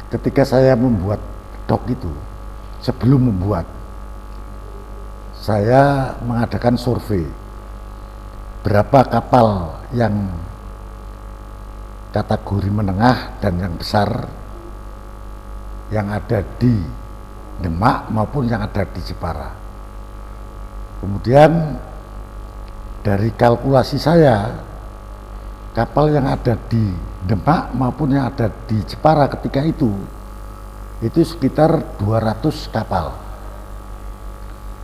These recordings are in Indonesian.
ketika saya membuat dok itu, sebelum membuat, saya mengadakan survei berapa kapal yang kategori menengah dan yang besar yang ada di Demak maupun yang ada di Jepara. Kemudian dari kalkulasi saya, kapal yang ada di Demak maupun yang ada di Jepara ketika itu sekitar 200 kapal.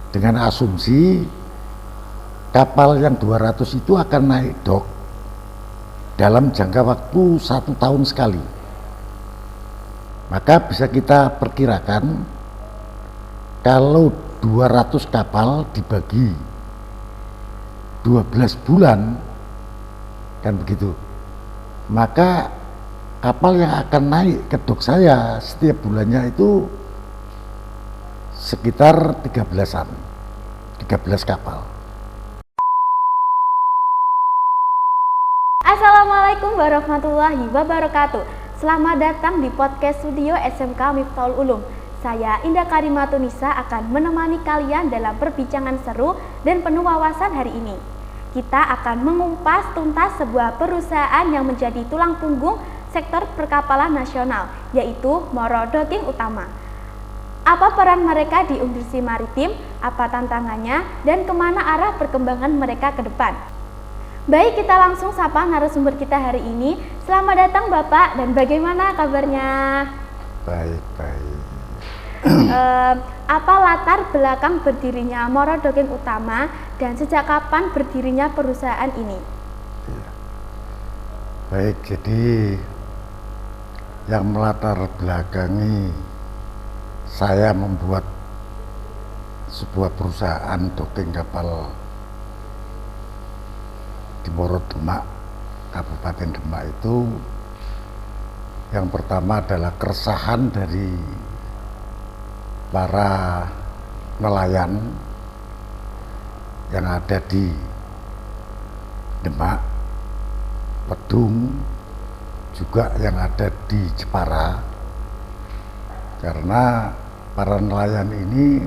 Dengan asumsi kapal yang 200 itu akan naik dok dalam jangka waktu 1 tahun sekali. Maka bisa kita perkirakan kalau 200 kapal dibagi 12 bulan, kan begitu, maka kapal yang akan naik ke dok saya setiap bulannya itu sekitar 13 kapal. Assalamualaikum warahmatullahi wabarakatuh. Selamat datang di podcast studio SMK Miftahul Ulum. Saya Indah Karimatunisa akan menemani kalian dalam perbincangan seru dan penuh wawasan hari ini. Kita akan mengupas tuntas sebuah perusahaan yang menjadi tulang punggung sektor perkapalan nasional, yaitu Moro Docking Utama. Apa peran mereka di industri maritim, apa tantangannya, dan kemana arah perkembangan mereka ke depan. Baik, kita langsung sapa narasumber kita hari ini. Selamat datang Bapak, dan bagaimana kabarnya? Baik. Apa latar belakang berdirinya Moro Docking Utama dan sejak kapan berdirinya perusahaan ini? Ya. Baik, jadi yang melatar belakangi saya membuat sebuah perusahaan docking kapal di Moro Demak, Kabupaten Demak itu, yang pertama adalah keresahan dari para nelayan yang ada di Demak, Pedung, juga yang ada di Jepara, karena para nelayan ini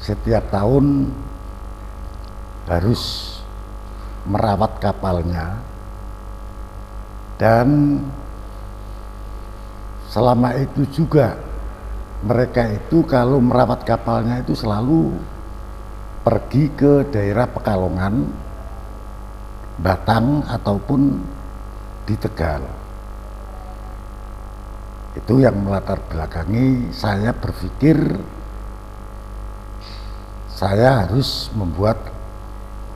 setiap tahun harus merawat kapalnya, dan selama itu juga mereka itu kalau merawat kapalnya itu selalu pergi ke daerah Pekalongan, Batang ataupun di Tegal. Itu yang melatar belakangi saya berpikir saya harus membuat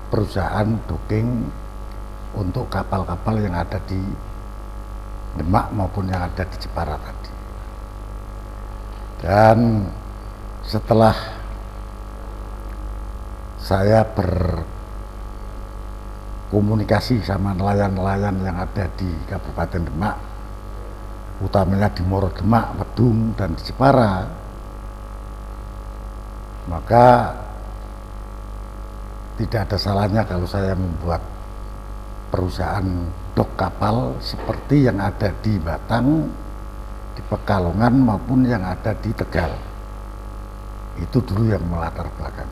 perusahaan docking untuk kapal-kapal yang ada di Demak maupun yang ada di Jepara tadi. Dan setelah saya berkomunikasi sama nelayan-nelayan yang ada di Kabupaten Demak, utamanya di Moro Demak, Pedung, dan di Jepara, maka tidak ada salahnya kalau saya membuat perusahaan dok kapal seperti yang ada di Batang, di Pekalongan maupun yang ada di Tegal. Itu dulu yang melatar belakang.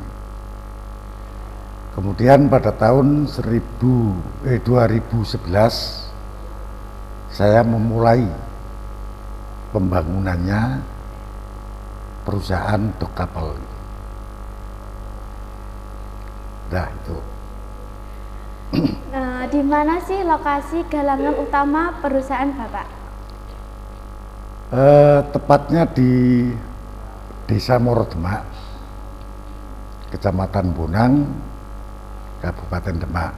Kemudian pada tahun 2011 saya memulai pembangunannya perusahaan dok kapal. Nah itu. Di mana sih lokasi galangan utama perusahaan Bapak? Tepatnya di Desa Moro Demak, Kecamatan Bonang, Kabupaten Demak,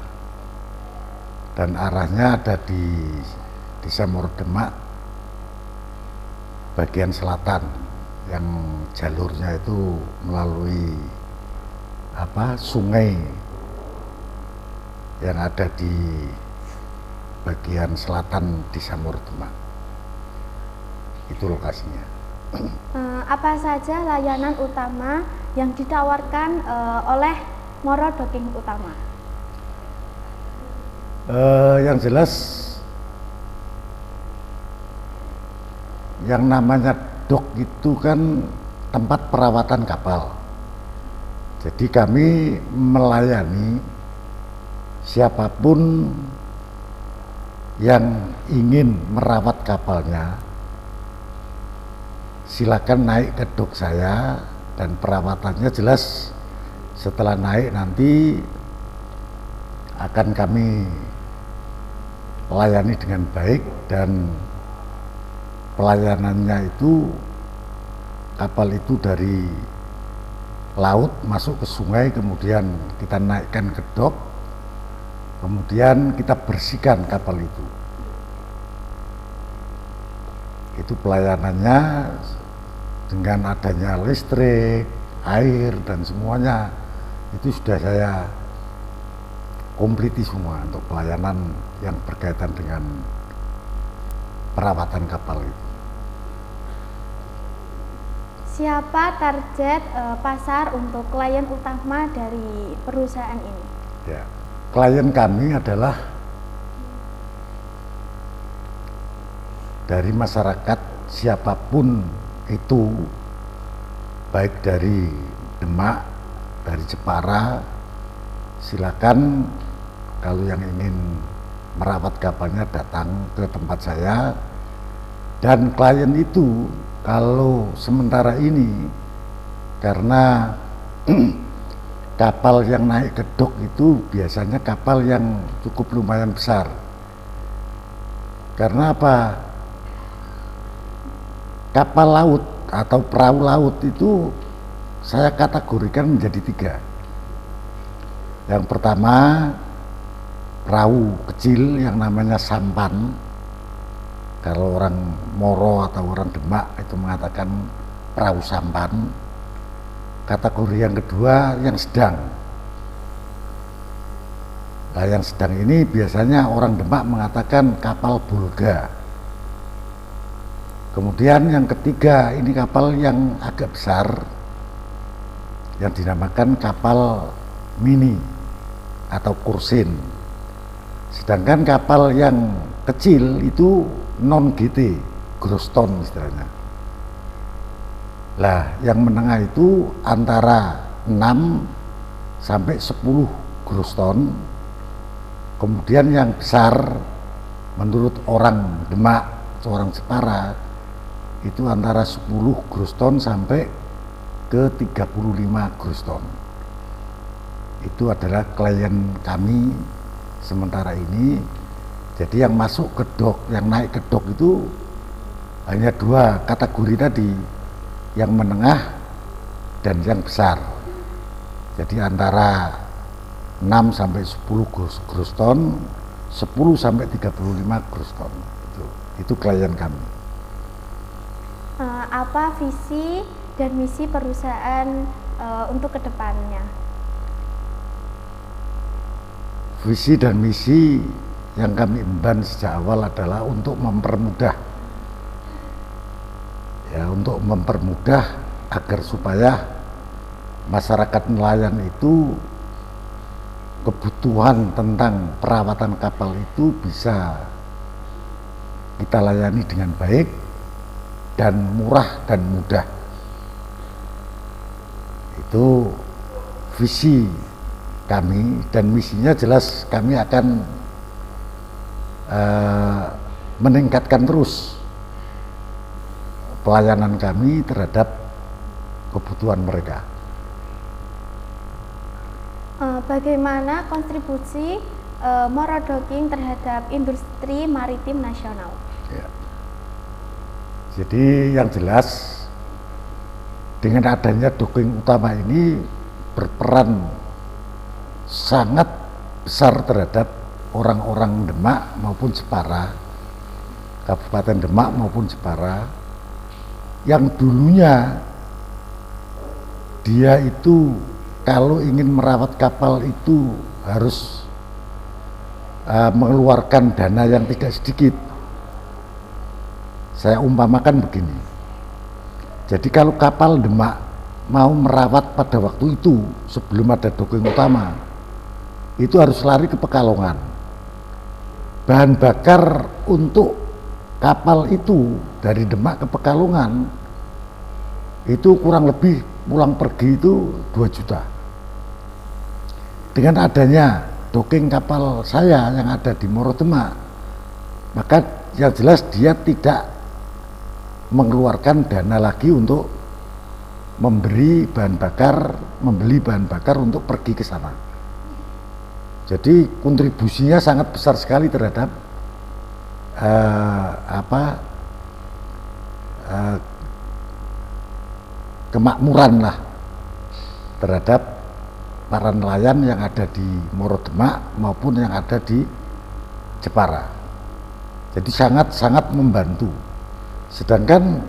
dan arahnya ada di Desa Moro Demak bagian selatan, yang jalurnya itu melalui sungai yang ada di bagian selatan Desa Moro Demak. Itu lokasinya. Apa saja layanan utama yang ditawarkan oleh Moro Docking Utama? Yang jelas yang namanya dok itu kan tempat perawatan kapal. Jadi kami melayani siapapun yang ingin merawat kapalnya, silakan naik ke dok saya, dan perawatannya jelas setelah naik nanti akan kami layani dengan baik, dan pelayanannya itu kapal itu dari laut masuk ke sungai, kemudian kita naikkan ke dok, kemudian kita bersihkan kapal itu. Itu pelayanannya dengan adanya listrik, air, dan semuanya itu sudah saya kompliti semua untuk pelayanan yang berkaitan dengan perawatan kapal itu. Siapa target pasar untuk klien utama dari perusahaan ini? Ya, klien kami adalah dari masyarakat siapapun itu, baik dari Demak, dari Jepara, silakan kalau yang ingin merawat kapalnya datang ke tempat saya. Dan klien itu kalau sementara ini karena kapal yang naik ke dok itu biasanya kapal yang cukup lumayan besar. Karena apa? Kapal laut atau perahu laut itu saya kategorikan menjadi 3. Yang pertama, perahu kecil yang namanya sampan. Kalau orang Moro atau orang Demak itu mengatakan perahu sampan. Kategori yang kedua, yang sedang. Nah, yang sedang ini biasanya orang Demak mengatakan kapal bulga. Kemudian yang ketiga, ini kapal yang agak besar, yang dinamakan kapal mini atau kursin. Sedangkan kapal yang kecil itu non GT, gross ton istilahnya. Lah, yang menengah itu antara 6 sampai 10 gross ton. Kemudian yang besar menurut orang Demak, orang Jepara itu antara 10 gross ton sampai ke 35 gross ton. Itu adalah klien kami sementara ini. Jadi yang masuk ke dok, yang naik ke dok itu hanya 2 kategori tadi, yang menengah dan yang besar. Jadi antara 6 sampai 10 gross ton, 10 sampai 35 gross ton. Itu klien kami. Apa visi dan misi perusahaan untuk kedepannya? Visi dan misi yang kami emban sejak awal adalah untuk mempermudah, untuk mempermudah agar supaya masyarakat nelayan itu kebutuhan tentang perawatan kapal itu bisa kita layani dengan baik dan murah dan mudah. Itu visi kami, dan misinya jelas kami akan meningkatkan terus pelayanan kami terhadap kebutuhan mereka. Bagaimana kontribusi Moro Docking terhadap industri maritim nasional? Ya. Jadi yang jelas dengan adanya docking utama ini berperan sangat besar terhadap orang-orang Demak maupun Jepara, Kabupaten Demak maupun Jepara, yang dulunya dia itu kalau ingin merawat kapal itu harus mengeluarkan dana yang tidak sedikit. Saya umpamakan begini, jadi kalau kapal Demak mau merawat pada waktu itu sebelum ada docking utama, itu harus lari ke Pekalongan. Bahan bakar untuk kapal itu dari Demak ke Pekalongan itu kurang lebih pulang pergi itu 2 juta. Dengan adanya docking kapal saya yang ada di Muaro Demak, maka yang jelas dia tidak mengeluarkan dana lagi untuk membeli bahan bakar untuk pergi ke sana. Jadi kontribusinya sangat besar sekali terhadap kemakmuran lah terhadap para nelayan yang ada di Muaro Demak maupun yang ada di Jepara. Jadi sangat membantu. Sedangkan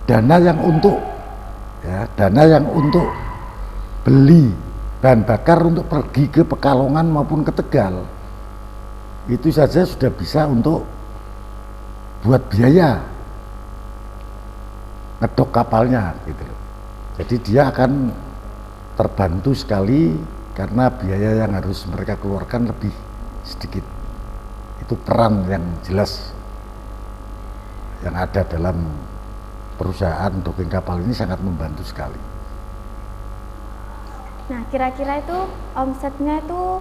dana yang untuk beli bahan bakar untuk pergi ke Pekalongan maupun ke Tegal itu saja sudah bisa untuk buat biaya ngedok kapalnya gitu. Jadi dia akan terbantu sekali karena biaya yang harus mereka keluarkan lebih sedikit. Itu peran yang jelas yang ada dalam perusahaan docking kapal ini sangat membantu sekali. Nah, kira-kira itu omsetnya itu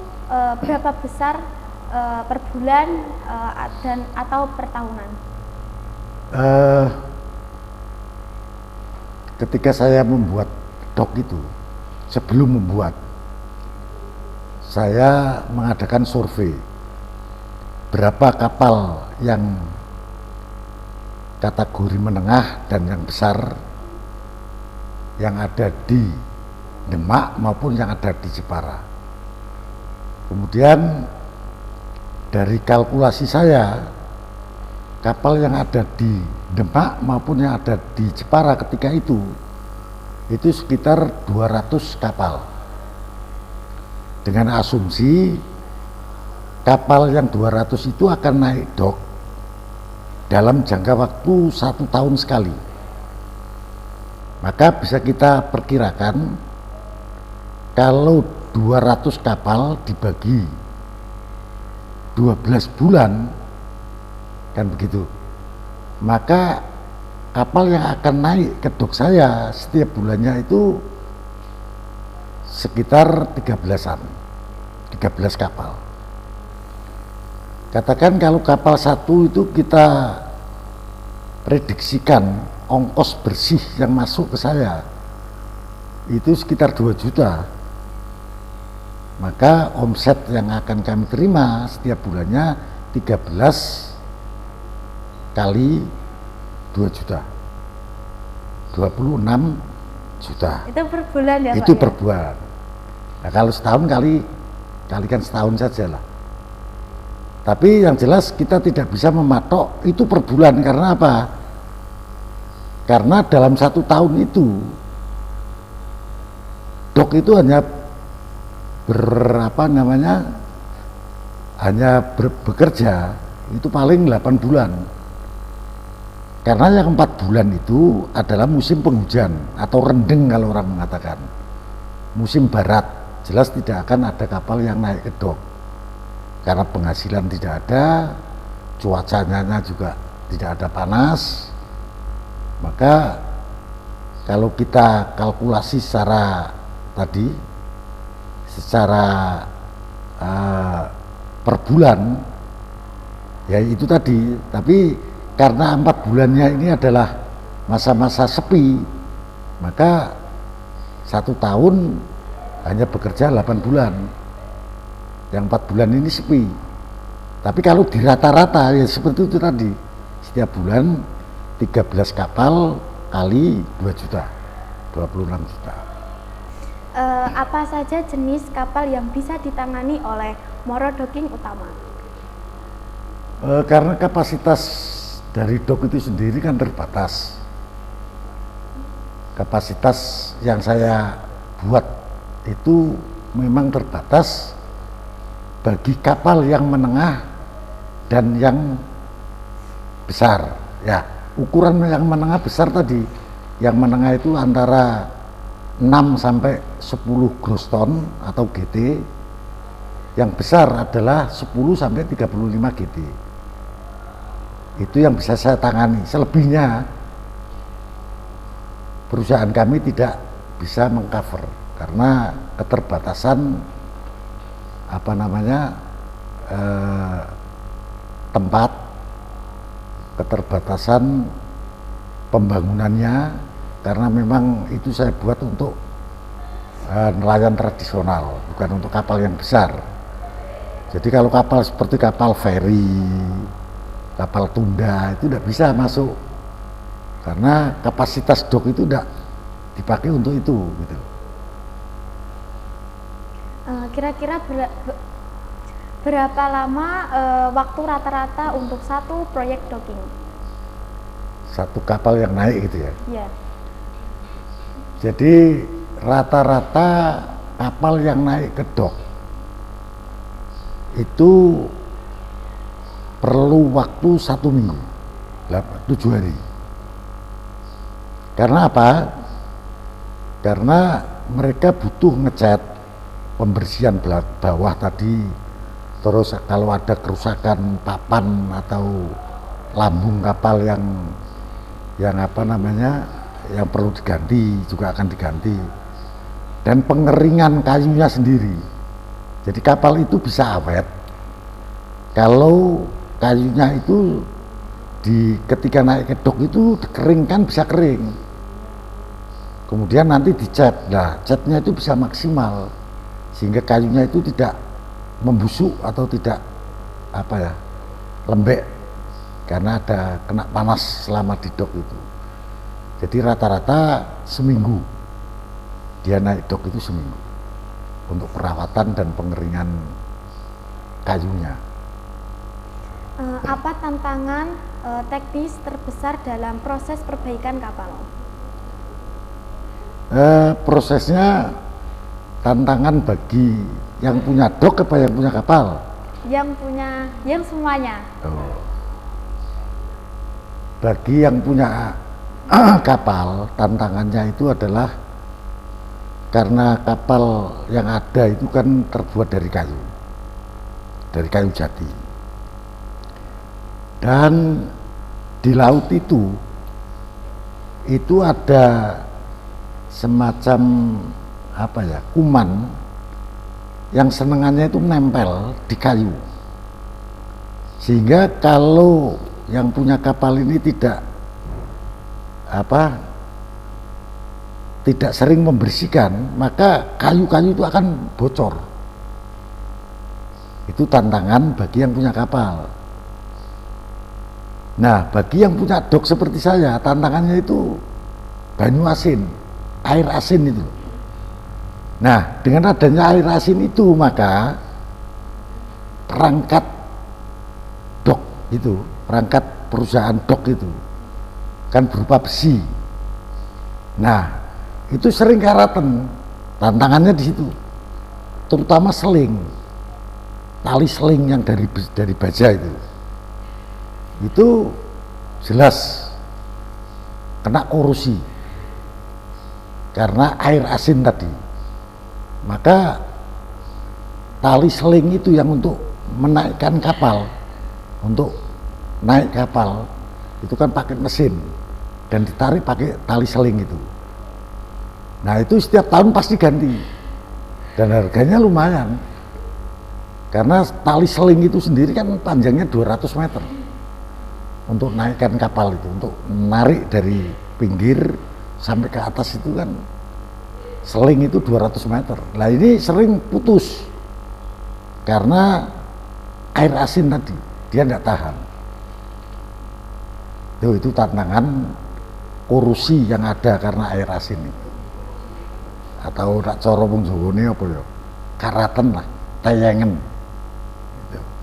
berapa besar per bulan dan atau per tahunan? Ketika saya membuat dok itu, sebelum membuat, saya mengadakan survei berapa kapal yang kategori menengah dan yang besar yang ada di Demak maupun yang ada di Jepara. Kemudian dari kalkulasi saya, kapal yang ada di Demak maupun yang ada di Jepara ketika itu sekitar 200 kapal. Dengan asumsi kapal yang 200 itu akan naik dok dalam jangka waktu 1 tahun sekali. Maka bisa kita perkirakan kalau 200 kapal dibagi 12 bulan kan begitu, maka kapal yang akan naik ke dok saya setiap bulannya itu sekitar 13 kapal. Katakan kalau kapal satu itu kita prediksikan ongkos bersih yang masuk ke saya itu sekitar 2 juta, maka omset yang akan kami terima setiap bulannya 13 kali 2 juta, 26 juta. Itu per bulan ya, itu Pak? Per bulan. Nah, kalau setahun kalikan setahun saja lah. Tapi yang jelas kita tidak bisa mematok itu per bulan. Karena apa? Karena dalam 1 tahun itu dok itu hanya bekerja itu paling 8 bulan. Karena yang 4 bulan itu adalah musim penghujan atau rendeng kalau orang mengatakan. Musim barat, jelas tidak akan ada kapal yang naik ke dok. Karena penghasilan tidak ada, cuacanya juga tidak ada panas. Maka kalau kita kalkulasi secara per bulan, ya itu tadi. Tapi karena 4 bulannya ini adalah masa-masa sepi, maka 1 tahun hanya bekerja 8 bulan. Yang 4 bulan ini sepi. Tapi kalau di rata-rata ya seperti itu tadi, setiap bulan 13 kapal kali 2 juta, 26 juta. Apa saja jenis kapal yang bisa ditangani oleh Muaro Docking Utama? Karena kapasitas dari dok itu sendiri kan terbatas. Kapasitas yang saya buat itu memang terbatas bagi kapal yang menengah dan yang besar. Ya, ukuran yang menengah besar tadi, yang menengah itu antara 6 sampai 10 gross ton atau GT. Yang besar adalah 10 sampai 35 GT. Itu yang bisa saya tangani. Selebihnya perusahaan kami tidak bisa mengcover karena keterbatasan tempat, keterbatasan pembangunannya, karena memang itu saya buat untuk nelayan tradisional, bukan untuk kapal yang besar. Jadi kalau kapal seperti kapal feri, kapal tunda itu tidak bisa masuk karena kapasitas dok itu tidak dipakai untuk itu gitu. Kira-kira berapa lama waktu rata-rata untuk satu proyek docking? Satu kapal yang naik gitu ya? Iya. Jadi rata-rata kapal yang naik ke dok itu perlu waktu 1 minggu, 7 hari. Karena apa? Karena mereka butuh ngecat, pembersihan bawah tadi, terus kalau ada kerusakan papan atau lambung kapal yang yang perlu diganti juga akan diganti, dan pengeringan kayunya sendiri. Jadi kapal itu bisa awet kalau kayunya itu ketika naik ke dok itu dikeringkan, bisa kering, kemudian nanti dicat. Nah, catnya itu bisa maksimal sehingga kayunya itu tidak membusuk atau tidak lembek karena ada kena panas selama di dok itu. Jadi rata-rata seminggu dia naik dok itu, seminggu untuk perawatan dan pengeringan kayunya. Apa tantangan teknis terbesar dalam proses perbaikan kapal? Prosesnya tantangan bagi yang punya dok apa yang punya kapal? Yang semuanya. Bagi yang punya kapal, tantangannya itu adalah karena kapal yang ada itu kan terbuat dari kayu jati, dan di laut itu ada semacam kuman yang senengannya itu nempel di kayu, sehingga kalau yang punya kapal ini tidak sering membersihkan, maka kayu-kayu itu akan bocor. Itu tantangan bagi yang punya kapal. Nah, bagi yang punya dok seperti saya, tantangannya itu banyu asin, air asin itu. Nah, dengan adanya air asin itu, maka perangkat dok itu, perangkat perusahaan dok itu kan berupa besi. Nah, itu sering karatan. Tantangannya di situ, terutama seling, tali seling yang dari baja itu jelas kena korosi karena air asin tadi. Maka tali seling itu yang untuk menaikkan kapal, untuk naik kapal itu kan pakai mesin dan ditarik pakai tali seling itu. Nah, itu setiap tahun pasti ganti dan harganya lumayan karena tali seling itu sendiri kan panjangnya 200 meter untuk naikkan kapal itu, untuk menarik dari pinggir sampai ke atas itu kan seling itu 200 meter. Nah, ini sering putus karena air asin tadi, dia tidak tahan. Itu tantangan korosi yang ada karena air asin itu. Atau nak cara wong Jawane apa ya? Karaten lah, tayangan.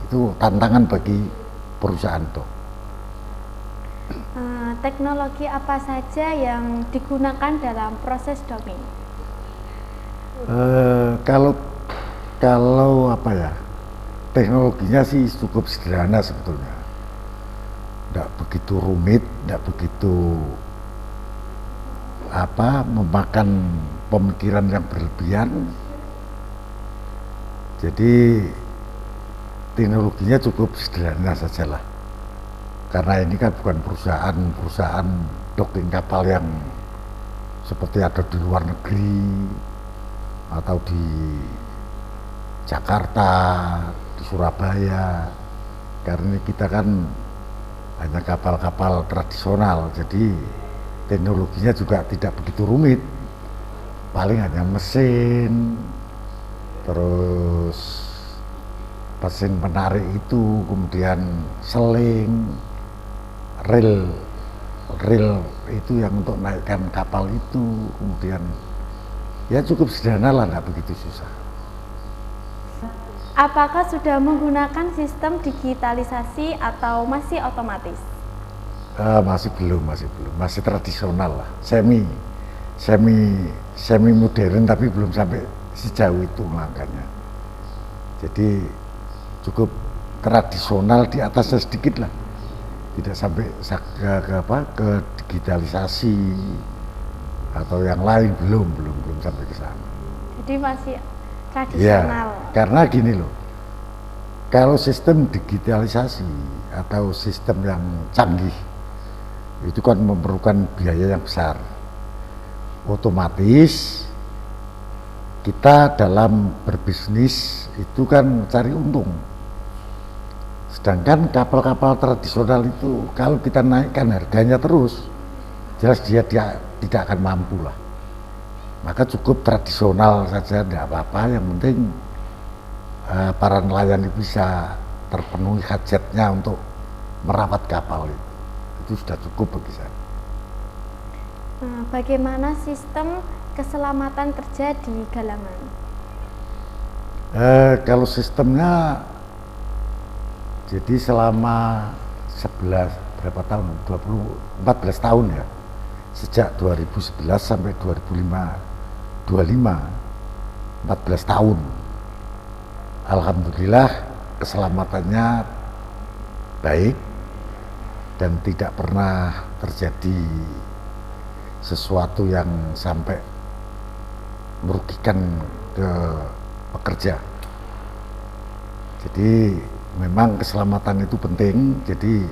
Itu tantangan bagi perusahaan dok. Teknologi apa saja yang digunakan dalam proses docking? Kalau teknologinya sih cukup sederhana sebetulnya, tidak begitu rumit, tidak begitu memakan pemikiran yang berlebihan. Jadi teknologinya cukup sederhana sajalah. Karena ini kan bukan perusahaan docking kapal yang seperti ada di luar negeri atau di Jakarta, di Surabaya. Karena kita kan hanya kapal-kapal tradisional, jadi teknologinya juga tidak begitu rumit. Paling hanya mesin, terus mesin penarik itu, kemudian seling, rel itu yang untuk naikkan kapal itu, kemudian ya cukup sederhana lah, nggak begitu susah. Apakah sudah menggunakan sistem digitalisasi atau masih otomatis? Masih belum, masih tradisional lah, semi modern, tapi belum sampai sejauh itu langkahnya. Jadi cukup tradisional, di atasnya sedikit lah, tidak sampai ke digitalisasi atau yang lain, belum sampai ke sana. Jadi masih tradisional. Ya, karena gini loh, kalau sistem digitalisasi atau sistem yang canggih itu kan memerlukan biaya yang besar. Otomatis kita dalam berbisnis itu kan cari untung. Sedangkan kapal-kapal tradisional itu kalau kita naikkan harganya terus, jelas dia tidak akan mampu lah. Maka cukup tradisional saja, tidak apa-apa. Yang penting para nelayan bisa terpenuhi hajatnya untuk merawat kapal itu. Itu sudah cukup bagi saya. Nah, bagaimana sistem keselamatan kerja di galangan? Kalau sistemnya, jadi selama 14 tahun ya, sejak 2011 sampai 2025, 14 tahun. Alhamdulillah keselamatannya baik dan tidak pernah terjadi sesuatu yang sampai merugikan ke pekerja. Jadi memang keselamatan itu penting, jadi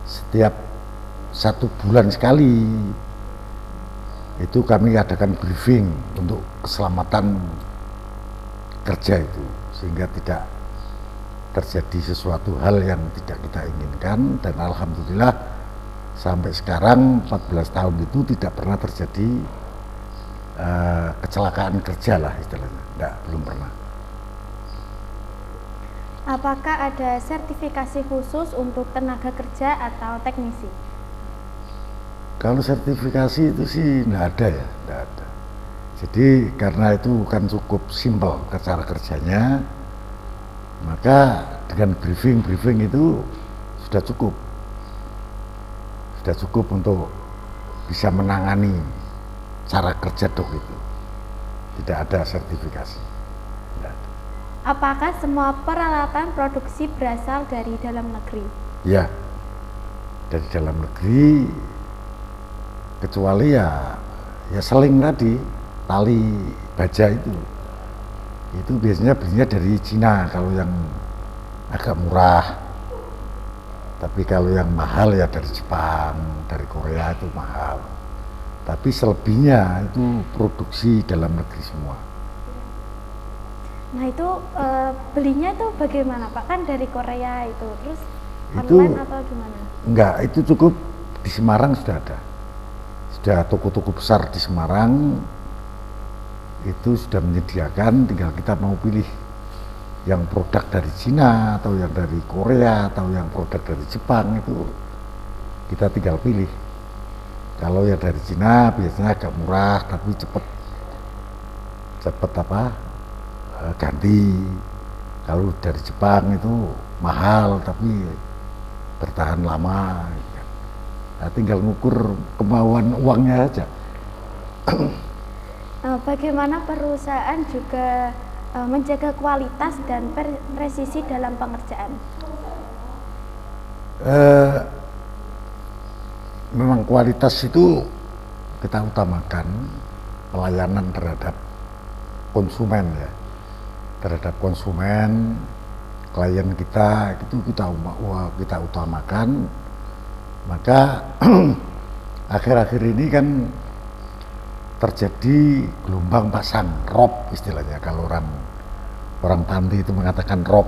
setiap 1 bulan sekali itu kami adakan briefing untuk keselamatan kerja itu, sehingga tidak terjadi sesuatu hal yang tidak kita inginkan. Dan alhamdulillah sampai sekarang 14 tahun itu tidak pernah terjadi kecelakaan kerja lah istilahnya, belum pernah. Apakah ada sertifikasi khusus untuk tenaga kerja atau teknisi? Kalau sertifikasi itu sih tidak ada ya, tidak ada. Jadi karena itu kan cukup simpel cara kerjanya, maka dengan briefing itu sudah cukup untuk bisa menangani cara kerja dok itu. Tidak ada sertifikasi. Tidak ada. Apakah semua peralatan produksi berasal dari dalam negeri? Ya, dari dalam negeri, kecuali ya seling tadi, tali baja itu biasanya belinya dari Cina kalau yang agak murah. Tapi kalau yang mahal ya dari Jepang, dari Korea itu mahal. Tapi selebihnya itu produksi dalam negeri semua. Nah itu belinya itu bagaimana Pak? Kan dari Korea itu, terus itu, online atau gimana? Enggak, itu cukup di Semarang sudah ada. Sudah toko-toko besar di Semarang itu sudah menyediakan, tinggal kita mau pilih yang produk dari Cina atau yang dari Korea atau yang produk dari Jepang, itu kita tinggal pilih. Kalau yang dari Cina biasanya agak murah tapi cepet ganti. Kalau dari Jepang itu mahal tapi bertahan lama. Nah, tinggal ngukur kemauan uangnya aja. Bagaimana perusahaan juga menjaga kualitas dan presisi dalam pengerjaan? Memang kualitas itu kita utamakan, pelayanan terhadap konsumen ya, terhadap konsumen, klien kita itu kita utamakan. Maka akhir-akhir ini kan terjadi gelombang pasang rob istilahnya, kalau orang panti itu mengatakan rob.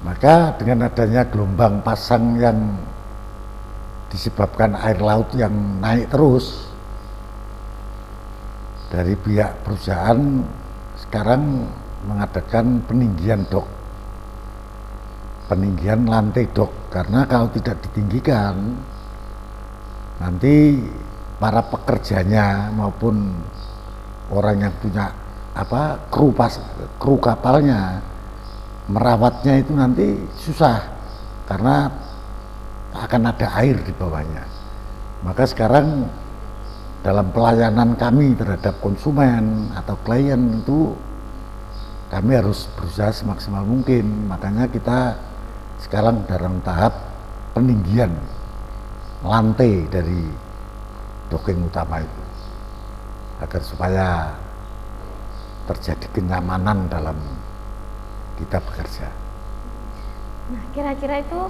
Maka dengan adanya gelombang pasang yang disebabkan air laut yang naik terus, dari pihak perusahaan sekarang mengadakan peninggian lantai dok, karena kalau tidak ditinggikan nanti para pekerjanya maupun orang yang punya kru kapalnya merawatnya itu nanti susah karena akan ada air di bawahnya. Maka sekarang dalam pelayanan kami terhadap konsumen atau klien itu kami harus berusaha semaksimal mungkin. Makanya kita sekarang dalam tahap peninggian lantai dari docking utama itu, agar supaya terjadi kenyamanan dalam kita bekerja. Nah, kira-kira itu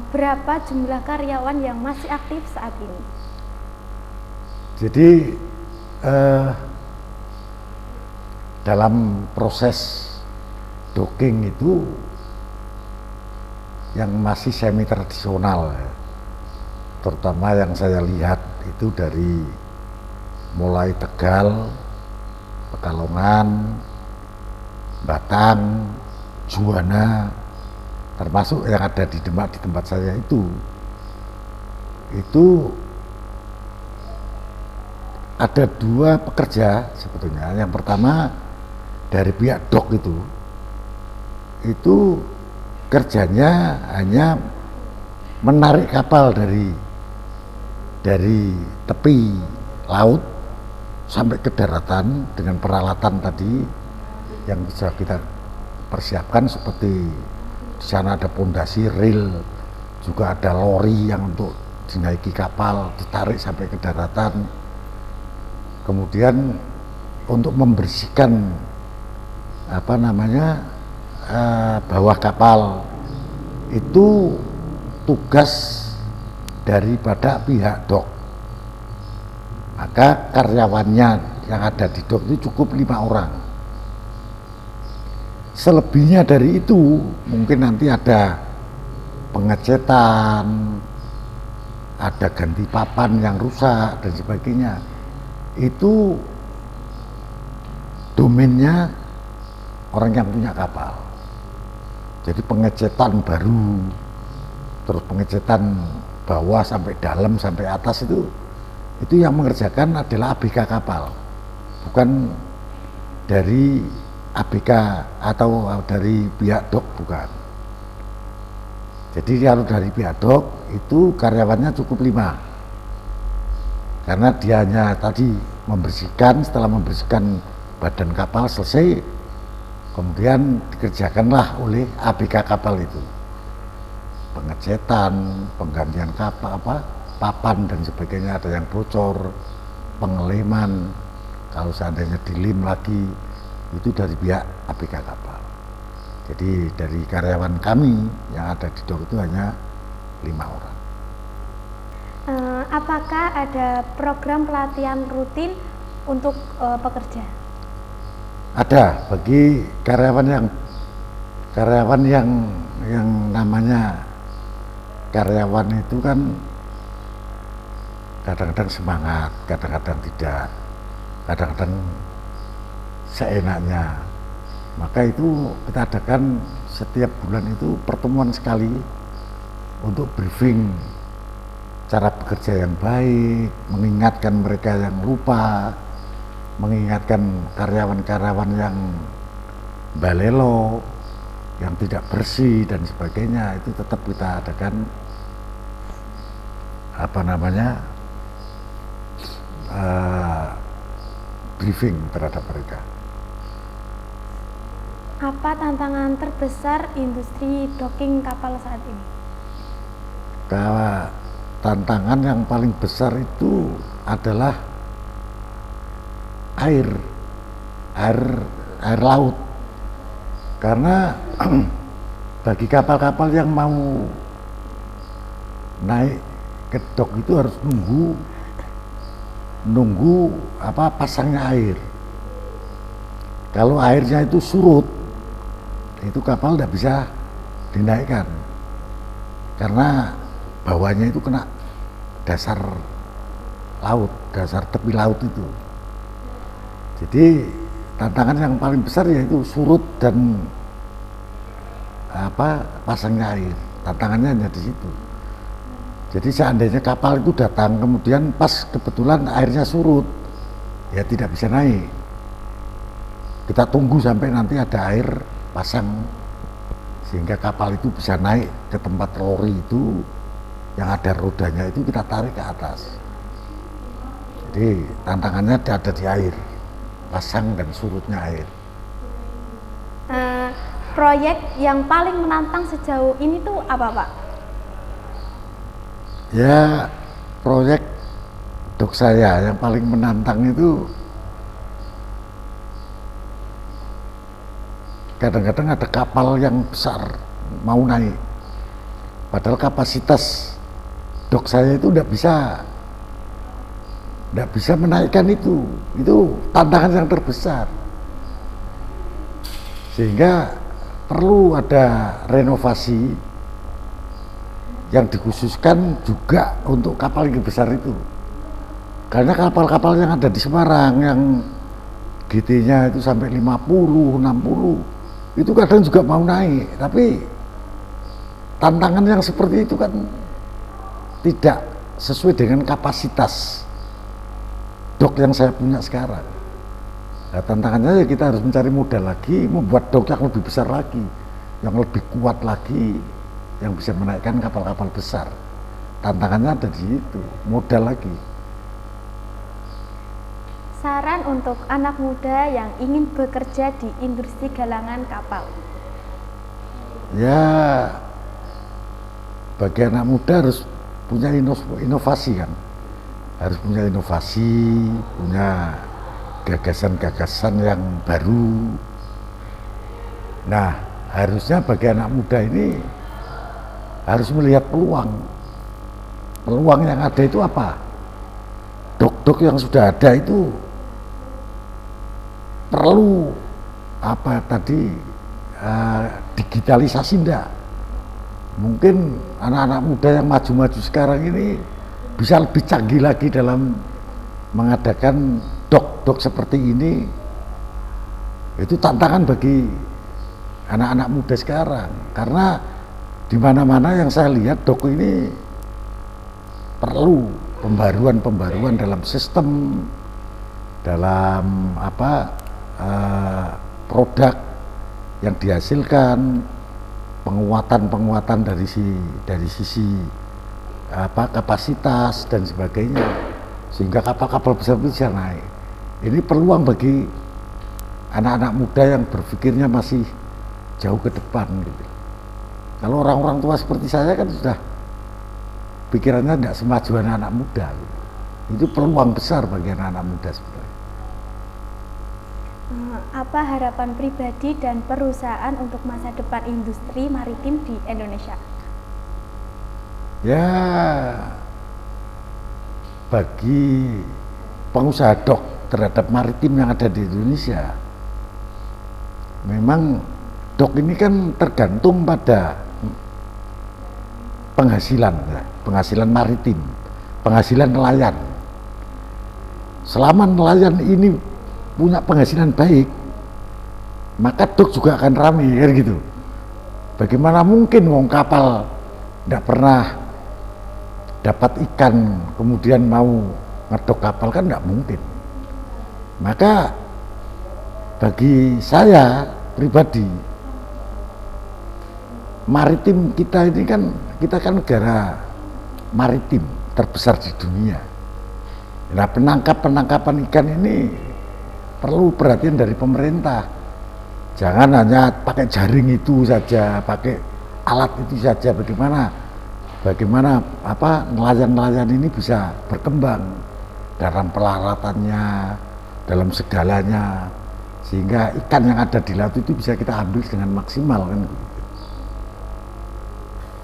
berapa jumlah karyawan yang masih aktif saat ini? Jadi dalam proses docking itu yang masih semi tradisional, terutama yang saya lihat itu dari mulai Tegal, Pekalongan, Batang, Juwana, termasuk yang ada di Demak di tempat saya itu ada dua pekerja sebetulnya. Yang pertama dari pihak dok itu kerjanya hanya menarik kapal dari tepi laut sampai ke daratan dengan peralatan tadi yang bisa kita persiapkan, seperti di sana ada pondasi reel, juga ada lori yang untuk dinaiki kapal, ditarik sampai ke daratan. Kemudian untuk membersihkan bawah kapal itu tugas daripada pihak dok. Maka karyawannya yang ada di dok itu cukup 5 orang. Selebihnya dari itu mungkin nanti ada pengecetan, ada ganti papan yang rusak dan sebagainya. Itu domainnya orang yang punya kapal. Jadi pengecetan baru, terus pengecetan bawah sampai dalam sampai atas itu yang mengerjakan adalah ABK kapal, bukan dari ABK atau dari pihak dok, bukan. Jadi kalau dari pihak dok itu karyawannya cukup 5, karena dia hanya tadi membersihkan. Setelah membersihkan badan kapal selesai, kemudian dikerjakanlah oleh ABK kapal itu pengecetan, penggantian kapal, papan dan sebagainya, ada yang bocor, pengeleman, kalau seandainya dilim lagi, itu dari pihak ABK kapal. Jadi dari karyawan kami yang ada di dok itu hanya 5 orang. Apakah ada program pelatihan rutin untuk pekerja? Ada bagi karyawan yang namanya karyawan itu kan kadang-kadang semangat, kadang-kadang tidak, kadang-kadang seenaknya. Maka itu kita adakan setiap bulan itu pertemuan sekali untuk briefing cara bekerja yang baik, mengingatkan mereka yang lupa, mengingatkan karyawan-karyawan yang balelo, yang tidak bersih dan sebagainya. Itu tetap kita adakan briefing terhadap mereka. Apa tantangan terbesar industri docking kapal saat ini? Tantangan yang paling besar itu adalah air laut, karena bagi kapal-kapal yang mau naik ke dok itu harus nunggu pasangnya air. Kalau airnya itu surut, itu kapal tidak bisa dinaikkan karena bawahnya itu kena dasar laut, dasar tepi laut itu. Jadi tantangan yang paling besar yaitu surut dan pasangnya air. Tantangannya hanya di situ. Jadi seandainya kapal itu datang kemudian pas kebetulan airnya surut, ya tidak bisa naik. Kita tunggu sampai nanti ada air pasang sehingga kapal itu bisa naik ke tempat lori itu yang ada rodanya itu kita tarik ke atas. Jadi tantangannya ada di air, pasang dan surutnya air. Proyek yang paling menantang sejauh ini tuh apa, Pak? Ya, proyek dok saya yang paling menantang itu kadang-kadang ada kapal yang besar mau naik, padahal kapasitas dok saya itu tidak bisa menaikkan itu tantangan yang terbesar, sehingga perlu ada renovasi yang dikhususkan juga untuk kapal yang besar itu, karena kapal-kapal yang ada di Semarang yang GT-nya itu sampai 50, 60 itu kadang juga mau naik, tapi tantangan yang seperti itu kan tidak sesuai dengan kapasitas dok yang saya punya sekarang. Nah, tantangannya ya kita harus mencari modal lagi, membuat dok yang lebih besar lagi, yang lebih kuat lagi, yang bisa menaikkan kapal-kapal besar. Tantangannya ada di situ, modal lagi. Saran untuk anak muda yang ingin bekerja di industri galangan kapal. Ya, bagi anak muda harus punya inovasi kan, harus punya inovasi, punya gagasan-gagasan yang baru. Nah, harusnya bagi anak muda ini harus melihat peluang yang ada itu apa. Dok-dok yang sudah ada itu perlu digitalisasi enggak? Mungkin anak-anak muda yang maju-maju sekarang ini bisa lebih canggih lagi dalam mengadakan dok-dok seperti ini. Itu tantangan bagi anak-anak muda sekarang, karena di mana-mana yang saya lihat dok ini perlu pembaruan dalam sistem, dalam produk yang dihasilkan, penguatan dari sisi kapasitas dan sebagainya, sehingga kapal-kapal besar bisa naik. Ini peluang bagi anak-anak muda yang berpikirnya masih jauh ke depan gitu. Kalau orang-orang tua seperti saya kan sudah pikirannya tidak semaju anak-anak muda gitu. Itu peluang besar bagi anak-anak muda sebenarnya. Apa harapan pribadi dan perusahaan untuk masa depan industri maritim di Indonesia? Ya, bagi pengusaha dok terhadap maritim yang ada di Indonesia, memang dok ini kan tergantung pada penghasilan maritim, penghasilan nelayan. Selama nelayan ini punya penghasilan baik, maka dok juga akan ramai kan gitu. Bagaimana mungkin wong kapal tidak pernah dapat ikan kemudian mau ngedok kapal, kan nggak mungkin. Maka bagi saya pribadi, maritim kita ini kan, kita kan negara maritim terbesar di dunia. Nah, penangkapan ikan ini perlu perhatian dari pemerintah. Jangan hanya pakai jaring itu saja, pakai alat itu saja. Bagaimana nelayan-nelayan ini bisa berkembang dalam peralatannya, dalam segalanya, sehingga ikan yang ada di laut itu bisa kita ambil dengan maksimal kan.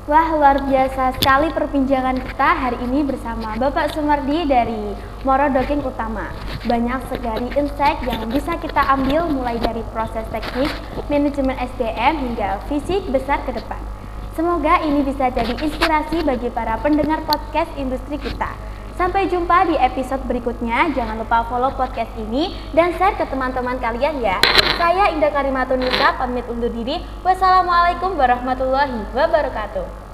Wah, luar biasa sekali perbincangan kita hari ini bersama Bapak Sumardi dari Morodoking Utama. Banyak sekali insight yang bisa kita ambil mulai dari proses teknik, manajemen SDM hingga visi besar ke depan. Semoga ini bisa jadi inspirasi bagi para pendengar podcast industri kita. Sampai jumpa di episode berikutnya. Jangan lupa follow podcast ini dan share ke teman-teman kalian ya. Saya Indah Karimatunisa pamit undur diri. Wassalamualaikum warahmatullahi wabarakatuh.